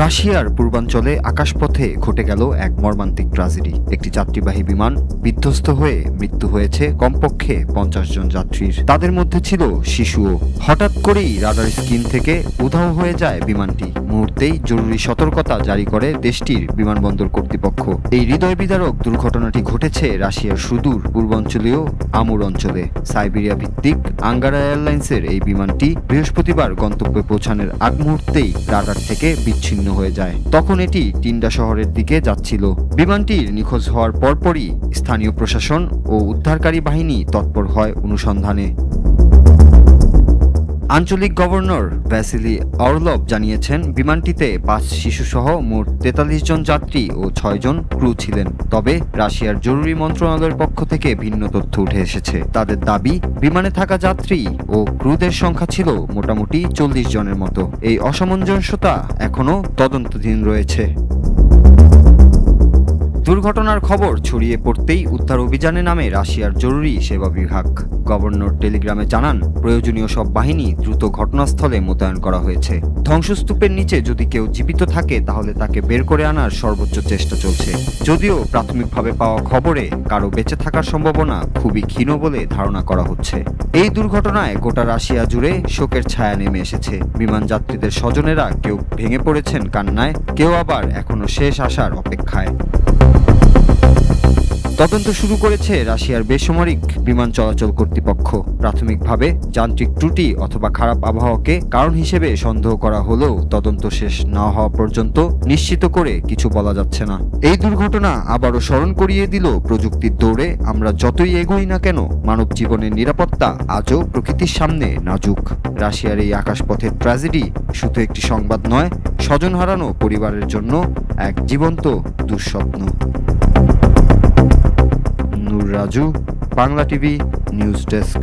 রাশিয়ার পূর্বাঞ্চলে আকাশপথে ঘটে গেল এক মর্মান্তিক ট্র্যাজেডি। একটি যাত্রীবাহী বিমান বিধ্বস্ত হয়ে মৃত্যু হয়েছে কমপক্ষে 50 জন যাত্রীর। তাদের মধ্যে ছিল শিশুও। হঠাৎ করেই রাডার স্ক্রিন থেকে উধাও হয়ে যায় বিমানটি। মুহূর্তেই জরুরি সতর্কতা জারি করে দেশটির বিমানবন্দর কর্তৃপক্ষ। এই হৃদয় বিদারক দুর্ঘটনাটি ঘটেছে রাশিয়ার সুদূর পূর্বাঞ্চলীয় আমুর অঞ্চলে। সাইবেরিয়া ভিত্তিক আঙ্গারা এয়ারলাইন্সের এই বিমানটি বৃহস্পতিবার গন্তব্যে পৌঁছানোর আগ মুহূর্তেই রাডার থেকে বিচ্ছিন্ন হয়ে যায়। তখন এটি টিন্ডা শহরের দিকে যাচ্ছিল। বিমানটির নিখোঁজ হওয়ার পরপরই স্থানীয় প্রশাসন ও উদ্ধারকারী বাহিনী তৎপর হয় অনুসন্ধানে। আঞ্চলিক গভর্নর ভ্যাসিলি অরলভ জানিয়েছেন, বিমানটিতে 5 শিশুসহ মোট 43 জন যাত্রী ও 6 জন ক্রু ছিলেন। তবে রাশিয়ার জরুরি মন্ত্রণালয়ের পক্ষ থেকে ভিন্ন তথ্য উঠে এসেছে। তাদের দাবি, বিমানে থাকা যাত্রী ও ক্রুদের সংখ্যা ছিল মোটামুটি 40 জনের মতো। এই অসামঞ্জস্যতা এখনও তদন্তাধীন রয়েছে। দুর্ঘটনার খবর ছড়িয়ে পড়তেই উদ্ধার অভিযানে নামে রাশিয়ার জরুরি সেবা বিভাগ। গভর্নর টেলিগ্রামে জানান, প্রয়োজনীয় সব বাহিনী দ্রুত ঘটনাস্থলে মোতায়েন করা হয়েছে। ধ্বংসস্তূপের নিচে যদি কেউ জীবিত থাকে তাহলে তাকে বের করে আনার সর্বোচ্চ চেষ্টা চলছে। যদিও প্রাথমিকভাবে পাওয়া খবরে কারো বেঁচে থাকার সম্ভাবনা খুবই ক্ষীণ বলে ধারণা করা হচ্ছে। এই দুর্ঘটনায় গোটা রাশিয়া জুড়ে শোকের ছায়া নেমে এসেছে। বিমান যাত্রীদের স্বজনেরা কেউ ভেঙে পড়েছেন কান্নায়, কেউ আবার এখনো শেষ আসার অপেক্ষায়। তদন্ত শুরু করেছে রাশিয়ার বেসামরিক বিমান চলাচল কর্তৃপক্ষ। প্রাথমিকভাবে যান্ত্রিক ত্রুটি অথবা খারাপ আবহাওয়াকে কারণ হিসেবে সন্দেহ করা হলেও তদন্ত শেষ না হওয়া পর্যন্ত নিশ্চিত করে কিছু বলা যাচ্ছে না। এই দুর্ঘটনা আবারও স্মরণ করিয়ে দিল, প্রযুক্তির দৌড়ে আমরা যতই এগোই না কেন, মানব জীবনের নিরাপত্তা আজও প্রকৃতির সামনে নাজুক। রাশিয়ার এই আকাশপথের ট্র্যাজেডি শুধু একটি সংবাদ নয়, স্বজন হারানো পরিবারের জন্য এক জীবন্ত দুঃস্বপ্ন। Raju, Bangla TV news desk.